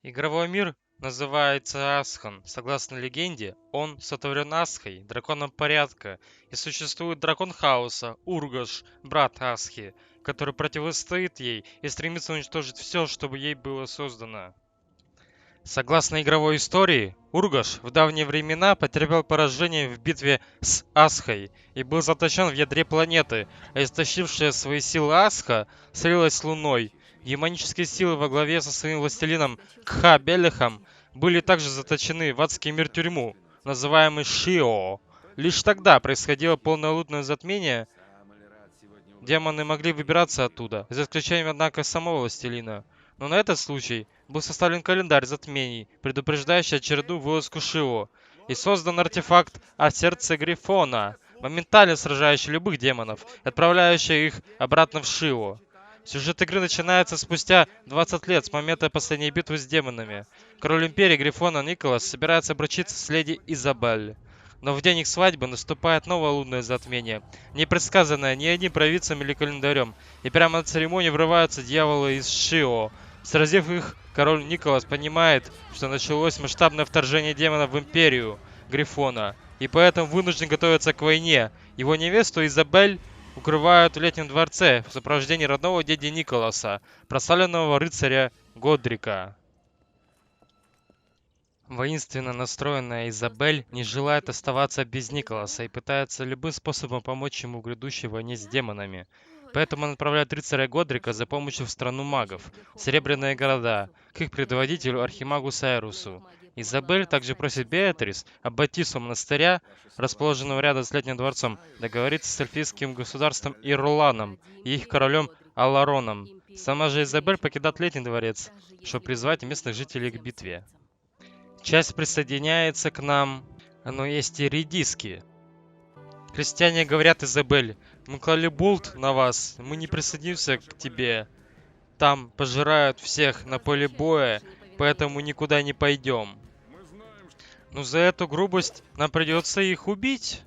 Игровой мир называется Асхан. Согласно легенде, он сотворен Асхой, драконом порядка, и существует дракон хаоса, Ургаш, брат Асхи, который противостоит ей и стремится уничтожить все, чтобы ей было создано. Согласно игровой истории, Ургаш в давние времена потерпел поражение в битве с Асхой и был заточен в ядре планеты, а истощившая свои силы Асха слилась с Луной. Демонические силы во главе со своим властелином Кха-Белехом были также заточены в адский мир-тюрьму, называемый Шио. Лишь тогда происходило полное лунное затмение. Демоны могли выбираться оттуда, за исключением, однако, самого властелина. Но на этот случай был составлен календарь затмений, предупреждающий очередную вылазку Шио, и создан артефакт о сердце Грифона, моментально сражающий любых демонов и отправляющий их обратно в Шио. Сюжет игры начинается спустя 20 лет с момента последней битвы с демонами. Король Империи Грифона Николас собирается обручиться с леди Изабель. Но в день их свадьбы наступает новое лунное затмение, не предсказанное ни одним провидцем или календарем, и прямо на церемонию врываются дьяволы из Шио. Сразив их, король Николас понимает, что началось масштабное вторжение демонов в Империю Грифона, и поэтому вынужден готовиться к войне. Его невесту Изабель укрывают в летнем дворце в сопровождении родного дяди Николаса, прославленного рыцаря Годрика. Воинственно настроенная Изабель не желает оставаться без Николаса и пытается любым способом помочь ему в грядущей войне с демонами. Поэтому он отправляет рыцаря Годрика за помощью в страну магов, Серебряные города, к их предводителю Архимагу Сайрусу. Изабель также просит Беатрис, аббатису монастыря, расположенного рядом с летним дворцом, договориться с эльфийским государством Ирланом и их королем Алароном. Сама же Изабель покидает летний дворец, чтобы призвать местных жителей к битве. Часть присоединяется к нам, но есть и редиски. Крестьяне говорят Изабель: мы клали болт на вас, мы не присоединимся к тебе. Там пожирают всех на поле боя, поэтому никуда не пойдем. Но за эту грубость нам придется их убить.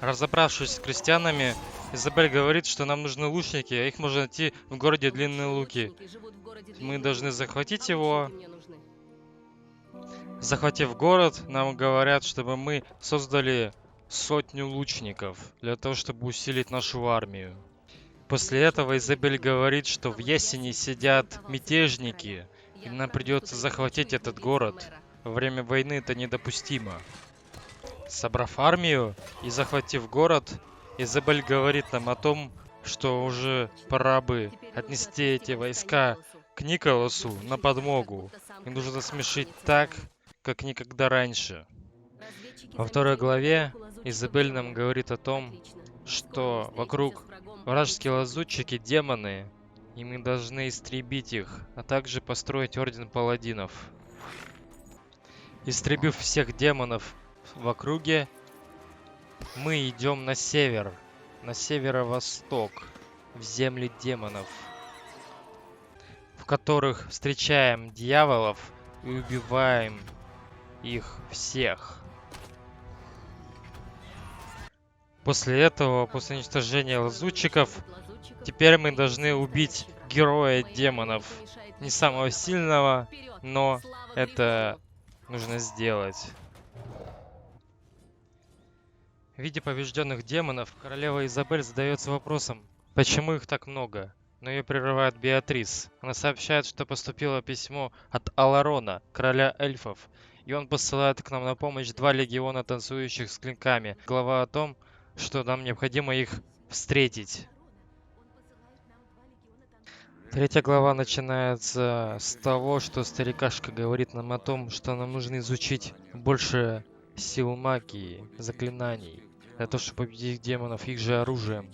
Разобравшись с крестьянами, Изабель говорит, что нам нужны лучники, а их можно найти в городе Длинные Луки. Мы должны захватить его. Захватив город, нам говорят, чтобы мы создали 100 лучников для того, чтобы усилить нашу армию. После этого Изабель говорит, что в Ясени сидят мятежники, и нам придется захватить этот город. Во время войны это недопустимо. Собрав армию и захватив город, Изабель говорит нам о том, что уже пора бы отнести эти войска к Николасу на подмогу. И нужно смешить так, как никогда раньше. Во второй главе Изабель нам говорит о том, что вокруг вражеские лазутчики, демоны, и мы должны истребить их, а также построить орден паладинов. Истребив всех демонов в округе, мы идем на север, на северо-восток, в земли демонов, в которых встречаем дьяволов и убиваем их всех. После этого, после уничтожения лазутчиков, теперь мы должны убить героя демонов. Не самого сильного, но это нужно сделать. Видя побежденных демонов, королева Изабель задается вопросом, почему их так много? Но ее прерывает Беатрис. Она сообщает, что поступило письмо от Аларона, короля эльфов, и он посылает к нам на помощь 2 легиона танцующих с клинками. Глава о том, что нам необходимо их встретить. Третья глава начинается с того, что старикашка говорит нам о том, что нам нужно изучить больше сил магии, заклинаний, для того, чтобы победить демонов их же оружием.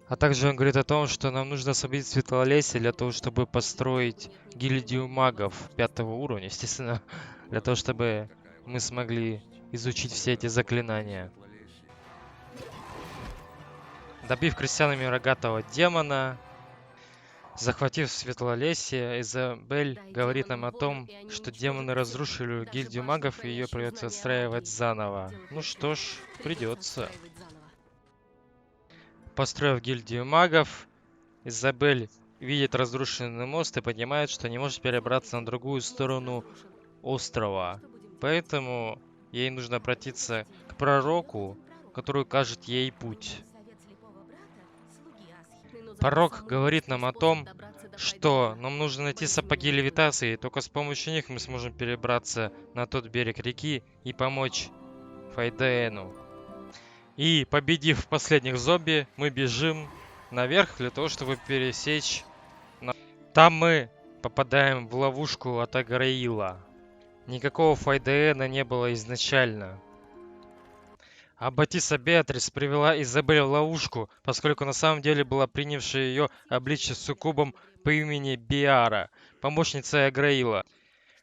А также он говорит о том, что нам нужно освободить Светлолесье для того, чтобы построить гильдию магов 5 уровня, естественно, для того, чтобы мы смогли изучить все эти заклинания. Добив крестьянами рогатого демона, захватив Светлолесье, Изабель говорит нам о том, что демоны разрушили гильдию магов и ее придется отстраивать заново. Ну что ж, придется. Построив гильдию магов, Изабель видит разрушенный мост и понимает, что не может перебраться на другую сторону острова. Поэтому ей нужно обратиться к пророку, который укажет ей путь. Пророк говорит нам о том, что нам нужно найти сапоги левитации, и только с помощью них мы сможем перебраться на тот берег реки и помочь Файдену. И победив последних зомби, мы бежим наверх для того, чтобы пересечь. Там мы попадаем в ловушку от Аграила. Никакого Файдеена не было изначально. А Батиса Беатрис привела Изабель в ловушку, поскольку на самом деле была принявшая ее обличье суккубом по имени Биара, помощница Аграила.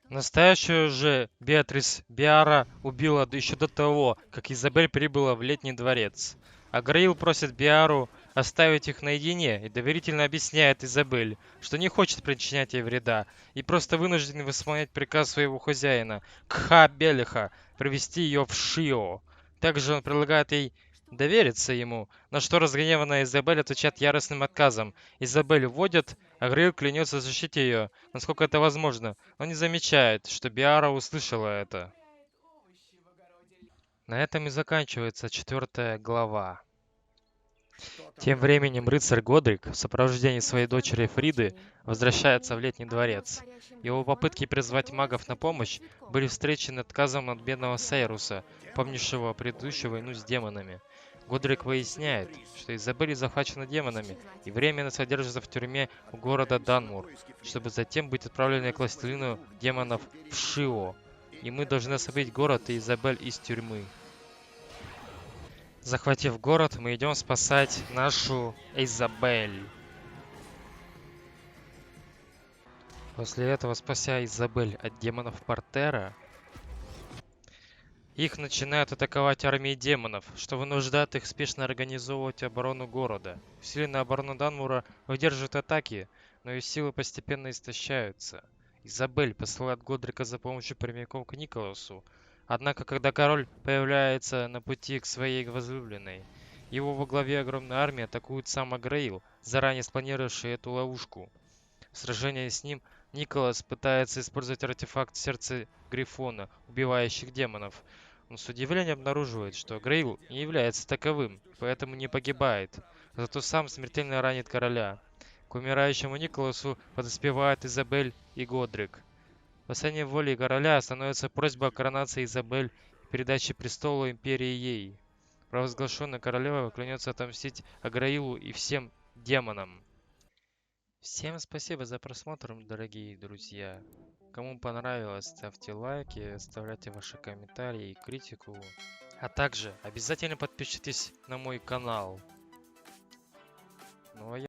Настоящую же Беатрис Биара убила еще до того, как Изабель прибыла в Летний дворец. Аграил просит Биару оставить их наедине и доверительно объясняет Изабель, что не хочет причинять ей вреда и просто вынужден выполнять приказ своего хозяина, Кха Белиха, привести ее в Шио. Также он предлагает ей довериться ему, на что разгневанная Изабель отвечает яростным отказом. Изабель уводят, а Грейл клянется защитить ее, насколько это возможно, но не замечает, что Биара услышала это. На этом и заканчивается 4 глава. Тем временем рыцарь Годрик в сопровождении своей дочери Фриды возвращается в Летний дворец. Его попытки призвать магов на помощь были встречены отказом от бедного Сейруса, помнившего предыдущую войну с демонами. Годрик выясняет, что Изабель захвачена демонами и временно содержится в тюрьме у города Данмур, чтобы затем быть отправленной к властелину демонов в Шио. И мы должны освободить город и Изабель из тюрьмы. Захватив город, мы идем спасать нашу Изабель. После этого, спася Изабель от демонов Портера, их начинают атаковать армии демонов, что вынуждает их спешно организовывать оборону города. Усиленная оборона Данмура выдерживает атаки, но ее силы постепенно истощаются. Изабель посылает Годрика за помощью прямиком к Николасу. Однако, когда король появляется на пути к своей возлюбленной, его во главе огромной армии атакует сам Аграил, заранее спланировавший эту ловушку. В сражении с ним Николас пытается использовать артефакт Сердца Грифона, убивающих демонов. Он с удивлением обнаруживает, что Грейл не является таковым, поэтому не погибает. Зато сам смертельно ранит короля. К умирающему Николасу подоспевают Изабель и Годрик. Последней волей короля становится просьба о коронации Изабель и передаче престола империи ей. Провозглашенная королева клянется отомстить Аграилу и всем демонам. Всем спасибо за просмотр, дорогие друзья. Кому понравилось, ставьте лайки, оставляйте ваши комментарии и критику. А также обязательно подпишитесь на мой канал. Ну а я